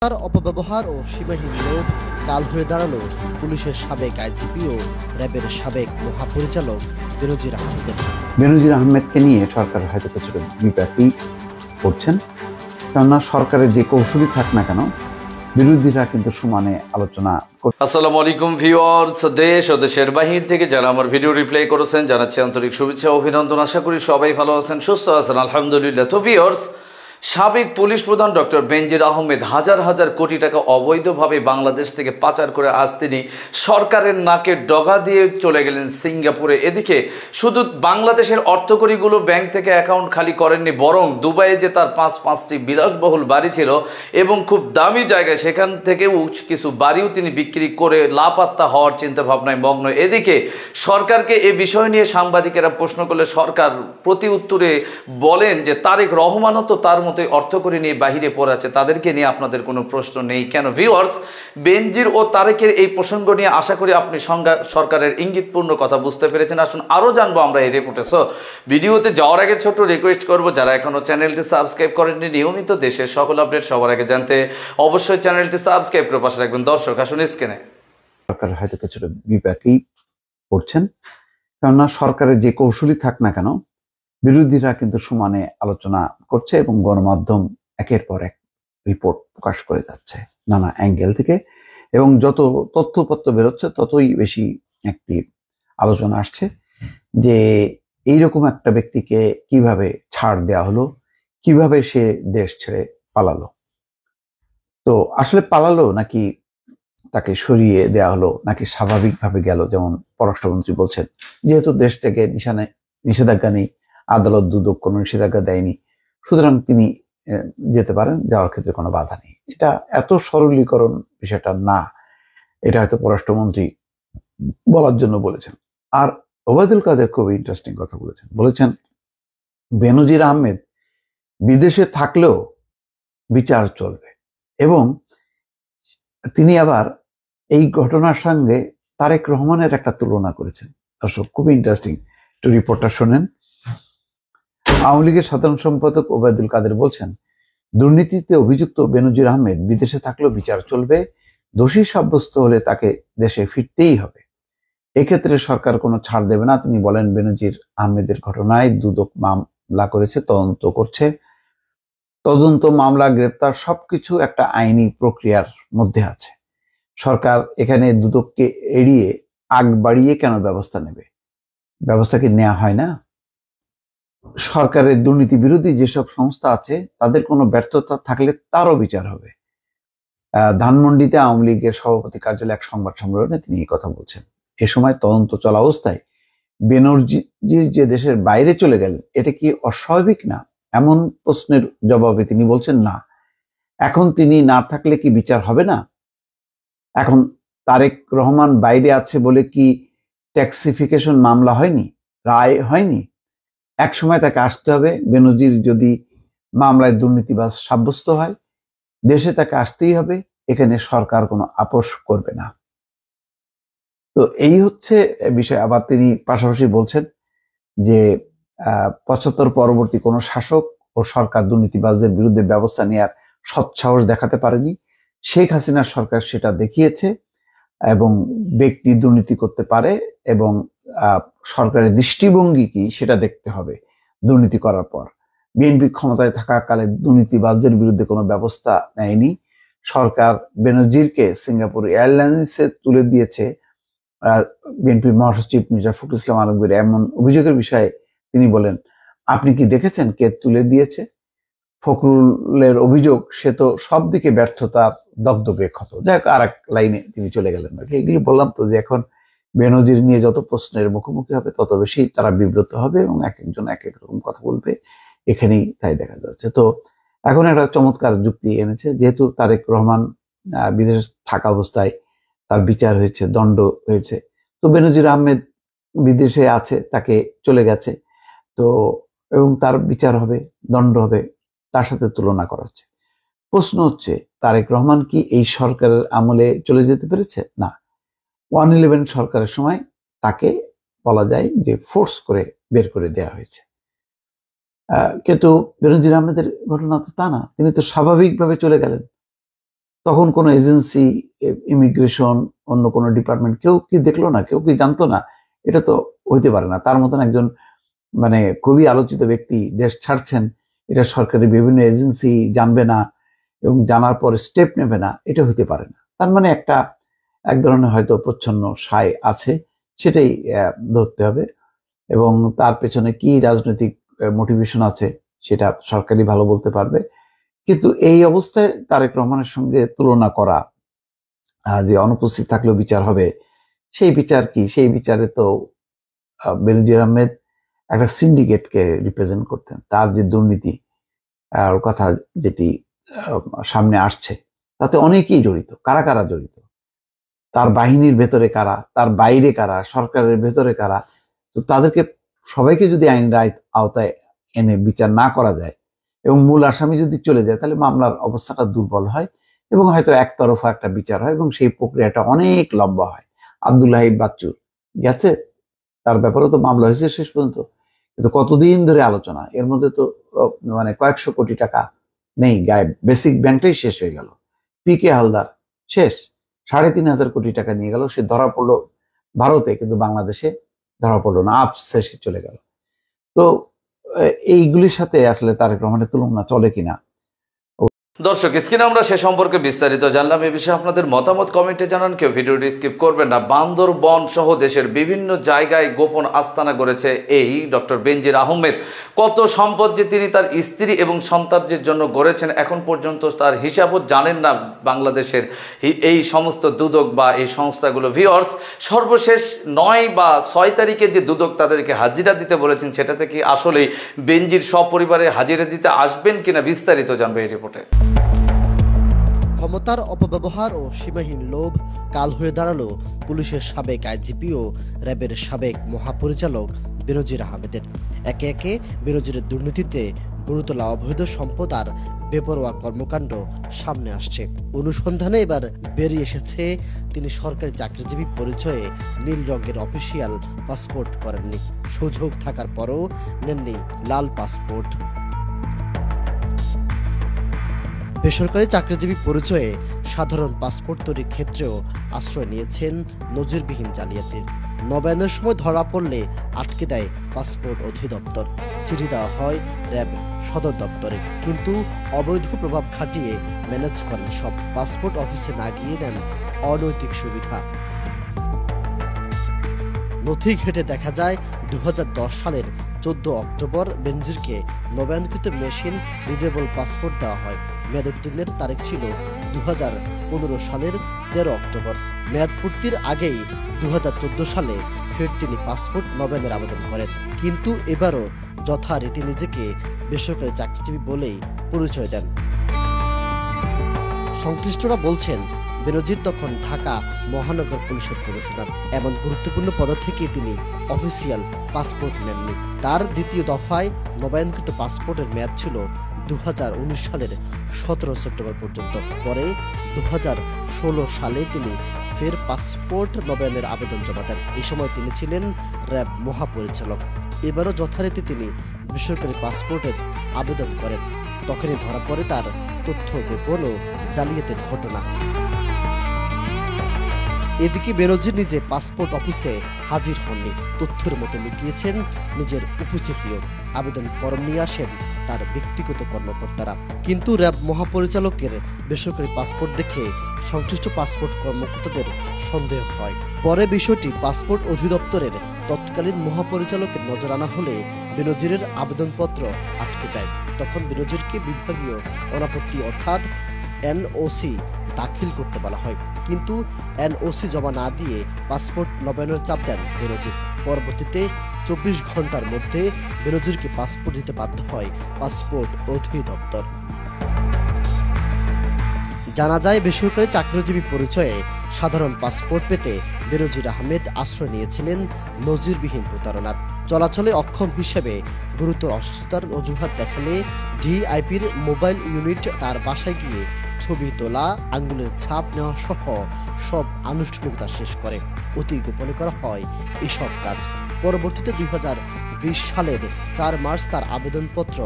তার অপব্যবহার ও সীমাহীন লোভ কাল হয়ে দাঁড়ালো পুলিশের সাবেক আইজিপি ও র্যাবের সাবেক মহাপরিচালক বেনজির আহমেদের। বেনজির আহমেদকে নিয়ে সরকার হয়তো কিছুটা বিপাকই করছেন, কেননা সরকারের যে কৌশলী থাক না কেন বিরোধীরা কিন্তু সমানে আলোচনা করছে। আসসালামু আলাইকুম ভিউয়ার্স, দেশ ও দেশের বাহির থেকে যারা আমার ভিডিও রিপ্লাই করেছেন জানাচ্ছি আন্তরিক শুভেচ্ছা ও অভিনন্দন। আশা করি সবাই ভালো আছেন, সুস্থ আছেন, আলহামদুলিল্লাহ। তো ভিউয়ার্স, সাবেক পুলিশ প্রধান ডক্টর বেনজির আহমেদ হাজার হাজার কোটি টাকা অবৈধভাবে বাংলাদেশ থেকে পাচার করে আজ তিনি সরকারের নাকে ডগা দিয়ে চলে গেলেন সিঙ্গাপুরে। এদিকে শুধু বাংলাদেশের অর্থকড়িগুলো ব্যাংক থেকে অ্যাকাউন্ট খালি করেননি, বরং দুবাইয়ে যে তার পাঁচটি বিলাসবহুল বাড়ি ছিল এবং খুব দামি জায়গায়, সেখান থেকেও কিছু বাড়িও তিনি বিক্রি করে লাপাত্তা হওয়ার চিন্তা ভাবনায় মগ্ন। এদিকে সরকারকে এ বিষয় নিয়ে সাংবাদিকেরা প্রশ্ন করলে সরকার প্রতি উত্তরে বলেন যে তারেক রহমানও তো তার মতোই অর্থকড়ি নিয়ে বাহিরে পড়ে আছে, তাদেরকে নিয়ে আপনাদের কোনো প্রশ্ন নেই কেন? ভিউয়ার্স, বেনজির ও তারেকের এই প্রসঙ্গ নিয়ে আশা করি আপনি সরকারের ইঙ্গিতপূর্ণ কথা বুঝতে পেরেছেন। আসুন আরও জানবো আমরা এই রিপোর্টে। সো ভিডিওতে যাওয়ার আগে ছোট্ট রিকোয়েস্ট করবো, যারা এখনও চ্যানেলটি সাবস্ক্রাইব করেননি, নিয়মিত দেশের সকল আপডেট সবার আগে জানতে অবশ্যই চ্যানেলটি সাবস্ক্রাইব করে পাশে রাখবেন। দর্শক আসুন স্ক্রিনে। সরকার হয়তো কিছুটা বিপাকই করছেন, কেননা সরকারের যে কৌশলী থাক না কেন বিরোধীরা কিন্তু সমানে আলোচনা করছে এবং গণমাধ্যম একের পর এক রিপোর্ট প্রকাশ করে যাচ্ছে নানা অ্যাঙ্গেল থেকে, এবং যত তথ্যপত্র বেরোচ্ছে ততই বেশি একটি আলোচনা আসছে যে এইরকম একটা ব্যক্তিকে কিভাবে ছাড় দেওয়া হলো, কিভাবে সে দেশ ছেড়ে পালালো। তো আসলে পালালো নাকি তাকে সরিয়ে দেওয়া হলো, নাকি স্বাভাবিকভাবে গেল? যেমন পররাষ্ট্রমন্ত্রী বলছেন, যেহেতু দেশ থেকে নিষেধাজ্ঞা নেই, আদালত দুদক কোনো নিষেধাজ্ঞা দেয়নি, সুতরাং তিনি যেতে পারেন, যাওয়ার ক্ষেত্রে কোনো বাধা নেই। এটা এত সরলীকরণ বিষয়টা না, এটা হয়তো পররাষ্ট্রমন্ত্রী বলার জন্য বলেছেন। আর ওবায়দুল কাদের খুব ইন্টারেস্টিং কথা বলেছেন বেনজির আহমেদ বিদেশে থাকলেও বিচার চলবে, এবং তিনি আবার এই ঘটনার সঙ্গে তারেক রহমানের একটা তুলনা করেছেন। দর্শক, খুবই ইন্টারেস্টিং, একটু রিপোর্টটা শোনেন। আওয়ামী লীগের সাধারণ সম্পাদক ওবায়দুল কাদের বলছেন, দুর্নীতিতে অভিযুক্ত বেনজির আহমেদ বিদেশে থাকলেও বিচার চলবে, দোষী সাব্যস্ত হলে তাকে দেশে ফিরতেই হবে, এক্ষেত্রে সরকার কোনো ছাড় দেবে না। তিনি বলেন, বেনজির আহমেদের ঘটনায় দুদক মামলা করেছে, তদন্ত করছে, তদন্ত, মামলা, গ্রেপ্তার সবকিছু একটা আইনি প্রক্রিয়ার মধ্যে আছে। সরকার এখানে দুদককে এড়িয়ে আগ বাড়িয়ে কেন ব্যবস্থা নেবে? ব্যবস্থা কি নেওয়া হয় না? সরকারের দুর্নীতি বিরোধী যেসব সংস্থা আছে তাদের কোনো ব্যর্থতা থাকলে তারও বিচার হবে। ধানমন্ডিতে আওয়ামী লীগের সভাপতি কার্যালয়ে এক সংবাদ সম্মেলনে তিনি এই কথা বলছেন। এ সময় তদন্ত চলা অবস্থায় বেনজির যে দেশের বাইরে চলে গেলেন, এটা কি অস্বাভাবিক না? এমন প্রশ্নের জবাবে তিনি বলছেন, না, এখন তিনি না থাকলে কি বিচার হবে না? এখন তারেক রহমান বাইরে আছে বলে কি ট্যাক্সিফিকেশন মামলা হয়নি, রায় হয়নি? এক সময় তাকে আসতে হবে। বেনজির যদি মামলায় দুর্নীতিবাজ সাব্যস্ত হয়, দেশে তাকে আসতেই হবে, এখানে সরকার কোনো আপোষ করবে না। তো এই হচ্ছে বিষয়। আবার তিনি পাশাপাশি বলছেন যে ৭৫ পরবর্তী কোনো শাসক ও সরকার দুর্নীতিবাজদের বিরুদ্ধে ব্যবস্থা নেওয়ার সৎসাহস দেখাতে পারেনি। শেখ হাসিনার সরকার সেটা দেখিয়েছে, এবং ব্যক্তি দুর্নীতি করতে পারে, এবং সরকারের দৃষ্টিভঙ্গি কি সেটা দেখতে হবে। দুর্নীতি করার পর বিএনপি ক্ষমতায় থাকাকালে দুর্নীতিবাজদের বিরুদ্ধে কোনো ব্যবস্থা নেয়নি। সরকার বেনজিরকে সিঙ্গাপুর এয়ারলাইন্সে তুলে দিয়েছে। বিএনপির মহাসচিব মির্জা ফখরুল ইসলাম আলমগীর এমন অভিযোগের বিষয়ে তিনি বলেন, আপনি কি দেখেছেন কে তুলে দিয়েছে? ফখরুলের অভিযোগ, সে তো সব দিকে ব্যর্থতার দগদগে ক্ষত। যাই হোক, আর এক লাইনে তিনি চলে গেলেন। এগুলি বললাম তো যে এখন বেনজির নিয়ে যত প্রশ্নের মুখোমুখি হবে তত বেশি তারা বিব্রত হবে, এবং এক একজন এক এক রকম কথা বলবে, এখানেই তাই দেখা যাচ্ছে। তো এখন একটা চমৎকার যুক্তি এনেছে, যেহেতু তারেক রহমান বিদেশে থাকা অবস্থায় তার বিচার হয়েছে, দণ্ড হয়েছে, তো বেনজির আহমেদ বিদেশে আছে, তাকে চলে গেছে, তো এবং তার বিচার হবে, দণ্ড হবে, তার সাথে তুলনা করা হচ্ছে। প্রশ্ন হচ্ছে, তারেক রহমান কি এই সরকারের আমলে চলে যেতে পেরেছে? না, 111 সরকারের সময় তাকে বলা যায় যে ফোর্স করে বের করে দেওয়া হয়েছে। কিন্তু বেনজির আহমেদের ঘটনা তো তা না, তিনি তো স্বাভাবিকভাবে চলে গেলেন। তখন কোনো এজেন্সি, ইমিগ্রেশন, অন্য কোনো ডিপার্টমেন্ট কেউ কি দেখলো না, কেউ কি জানতো না? এটা তো হইতে পারে না। তার মতন একজন মানে খুবই আলোচিত ব্যক্তি দেশ ছাড়ছেন, এটা সরকারি বিভিন্ন এজেন্সি জানবে না এবং জানার পর স্টেপ নেবে না, এটা হইতে পারে না। তার মানে এক ধরনের হয়তো প্রচ্ছন্ন সায় আছে, সেটাই ধরতে হবে। এবং তার পেছনে কি রাজনৈতিক মোটিভেশন আছে সেটা সরকারই ভালো বলতে পারবে। কিন্তু এই অবস্থায় তারেক রহমানের সঙ্গে তুলনা করা, যে অনুপস্থিত থাকলেও বিচার হবে, সেই বিচার কি? সেই বিচারে তো বেনজির আহমেদ একটা সিন্ডিকেটকে রিপ্রেজেন্ট করতেন। তার যে দুর্নীতি কথা যেটি সামনে আসছে, তাতে অনেকেই জড়িত। কারা কারা জড়িত? তার বাহিনীর ভেতরে কারা, তার বাইরে কারা, সরকারের ভেতরে কারা? তো তাদেরকে সবাইকে যদি আইন রায় আওতায় এনে বিচার না করা যায় এবং মূল আসামি যদি চলে যায়, তাহলে মামলার অবস্থাটা দুর্বল হয় এবং হয়তো একতরফা একটা বিচার হয় এবং সেই প্রক্রিয়াটা অনেক লম্বা হয়। আব্দুল হাই বাচ্চু গেছে, তার ব্যাপারেও তো মামলা হয়েছে শেষ পর্যন্ত, কিন্তু কতদিন ধরে আলোচনা, এর মধ্যে তো মানে কয়েকশো কোটি টাকা নেই গায়ে, বেসিক ব্যাংকটাই শেষ হয়ে গেল। পিকে হালদার শেষ, 3,500 কোটি টাকা নিয়ে গেল, সে ধরা পড়লো ভারতে, কিন্তু বাংলাদেশে ধরা পড়লো না, শেষে চলে গেল। তো এইগুলির সাথে আসলে তারেক রহমানের তুলনা চলে কিনা? দর্শক, স্ক্রিনে আমরা সে সম্পর্কে বিস্তারিত জানলাম। এ বিষয়ে আপনাদের মতামত কমেন্টে জানান, কেউ ভিডিওটি স্কিপ করবেন না। বান্দরবন সহ দেশের বিভিন্ন জায়গায় গোপন আস্তানা গড়েছে এই ডক্টর বেনজির আহমেদ। কত সম্পদ যে তিনি তার স্ত্রী এবং সন্তানদের জন্য গড়েছেন, এখন পর্যন্ত তার হিসাবও জানেন না বাংলাদেশের এই সমস্ত দুদক বা এই সংস্থাগুলো। ভিউয়ার্স, সর্বশেষ 9 বা 6 তারিখে যে দুদক তাদেরকে হাজিরা দিতে বলেছেন, সেটা থেকে আসলেই বেনজির সপরিবারে হাজিরা দিতে আসবেন কিনা, বিস্তারিত জানবে এই রিপোর্টে। ক্ষমতার অপব্যবহার ও সীমাহীন লোভ কাল হয়ে দাঁড়ালো পুলিশের সাবেক আইজিপি ও র্যাবের সাবেক মহাপরিচালক বেনজির আহমেদের। একে একে বেনজিরের দুর্নীতিতে গড়ে তোলা অবৈধ সম্পদ আর বেপরোয়া কর্মকাণ্ড সামনে আসছে। অনুসন্ধানে এবার বেরিয়ে এসেছে তিনি সরকারি চাকরিজীবী পরিচয়ে নীল রঙের অফিসিয়াল পাসপোর্ট করেননি, সুযোগ থাকার পরও নেননি লাল পাসপোর্ট। বেসরকারি চাকরিজীবী পরিচয়ে সাধারণ পাসপোর্ট তৈরির ক্ষেত্রেও আশ্রয় নিয়েছেন নজিরবিহীন জালিয়াতির। নবায়নের সময় ধরা পড়লে আটকে দেয় পাসপোর্ট অধিদপ্তর, চিঠি দেওয়া হয় র্যাব সদর দপ্তরে, কিন্তু অবৈধ প্রভাব খাটিয়ে ম্যানেজ করেন সব। পাসপোর্ট অফিসে না গিয়ে দেন অনৈতিক সুবিধা। নথি ঘেটে দেখা যায় 2010 সালের 14 অক্টোবর বেনজিরকে নবায়নকৃত মেশিন রিডেবল পাসপোর্ট দেওয়া হয়। মেয়াদ উত্তীর্ণের তারিখ ছিল 2015 সালের 13 অক্টোবর। মেয়াদ পূর্তির আগেই 2014 সালে ফের তিনি পাসপোর্ট নবায়নের আবেদন করেন, কিন্তু এবারও যথারীতি নিজেকে বেসরকারি চাকরিজীবী বলেই পরিচয় দেন। সংশ্লিষ্টরা বলছেন, বেনজির তখন ঢাকা মহানগর পুলিশের কমিশনার। এমন গুরুত্বপূর্ণ পদ থেকে তিনি অফিসিয়াল পাসপোর্ট নেননি। তার দ্বিতীয় দফায় নবায়নকৃত পাসপোর্টের মেয়াদ ছিল 2019 সালের 17 সেপ্টেম্বর পর্যন্ত। পরে 2016 সালে তিনি ফের পাসপোর্ট নবায়নের আবেদন জমা দেন। এই সময় তিনি ছিলেন র্যাব মহাপরিচালক। এবারও যথারীতি তিনি বেসরকারি পাসপোর্টের আবেদন করেন। তখনই ধরা পড়ে তার তথ্য গোপন ও জালিয়াতির ঘটনা। এদিকে বেনজির নিজে পাসপোর্ট অফিসে হাজির হননি, তথ্যের মতো লুকিয়েছেন নিজের উপস্থিতিও। আবেদন ফর্ম নিয়ে আসেন তার ব্যক্তিগত কর্মকর্তারা, কিন্তু র্যাব মহাপরিচালকের বেসরকারি পাসপোর্ট দেখে সংশ্লিষ্ট পাসপোর্ট কর্মকর্তাদের সন্দেহ হয়। পরে বিষয়টি পাসপোর্ট অধিদপ্তরের তৎকালীন মহাপরিচালকের নজর আনা হলে বেনজিরের আবেদনপত্র আটকে যায়। তখন বেনজিরকে বিভাগীয় অনাপত্তি অর্থাৎ এনওসি দাখিল করতে বলা হয়, কিন্তু এনওসি জমা না দিয়ে পাসপোর্ট নবায়নের চাপ দেন বেনজির। পরবর্তীতে 24 ঘন্টার মধ্যে বেনজিরকে পাসপোর্ট দিতে বাধ্য হয় পাসপোর্ট অধিদপ্তর। জানা যায়, বেসরকারি চাকরিজীবী পরিচয়ে সাধারণ পাসপোর্ট পেতে বেনজির আহমেদ আশ্রয় নিয়েছিলেন নজিরবিহীন প্রতারণার। চলাচলে অক্ষম হিসেবে গুরুতর অসুস্থতার অজুহাত দেখালে ডিআইপির মোবাইল ইউনিট তার বাসায় গিয়ে ছবি তোলা, আঙ্গুলের ছাপ নেওয়া সহ সব আনুষ্ঠানিকতা শেষ করে। অতি গোপনে করা হয় এসব কাজ। পরবর্তীতে সালের 4 মার্চ তার আবেদনপত্র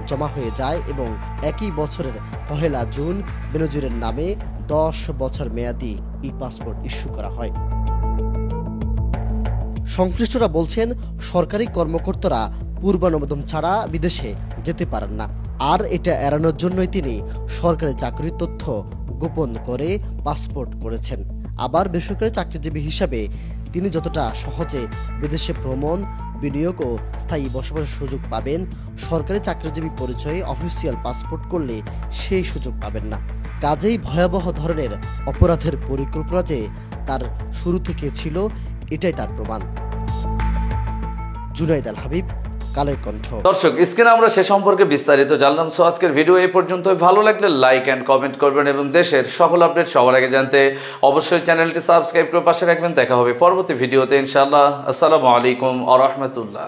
জমা হয়ে যায় এবং একই বছরের 1 জুন বেনজিরের নামে 10 বছর মেয়াদী পাসপোর্ট ইস্যু করা হয়। সংশ্লিষ্টরা বলছেন, সরকারি কর্মকর্তারা পূর্বানুমোদন ছাড়া বিদেশে যেতে পারেন না। আর এটা এড়ানোর জন্যই তিনি সরকারি চাকরির তথ্য গোপন করে পাসপোর্ট করেছেন। আবার বেসরকারি চাকরিজীবী হিসাবে তিনি যতটা সহজে বিদেশে ভ্রমণ, বিনিয়োগ ও স্থায়ী বসবাসের সুযোগ পাবেন, সরকারি চাকরিজীবী পরিচয়ে অফিসিয়াল পাসপোর্ট করলে সেই সুযোগ পাবেন না। কাজেই ভয়াবহ ধরনের অপরাধের পরিকল্পনা যে তার শুরু থেকে ছিল, এটাই তার প্রমাণ। জুনাইদ আল হাবিব, কালের কণ্ঠ। দর্শক, স্ক্রিনে আমরা সে সম্পর্কে বিস্তারিত জানলাম। সো আজকের ভিডিও এই পর্যন্ত। ভালো লাগলে লাইক এন্ড কমেন্ট করবেন এবং দেশের সকল আপডেট সবার আগে জানতে অবশ্যই চ্যানেলটি সাবস্ক্রাইব করে পাশে রাখবেন। দেখা হবে পরবর্তী ভিডিওতে ইনশাআল্লাহ। আসসালামু আলাইকুম ওয়া রাহমাতুল্লাহ।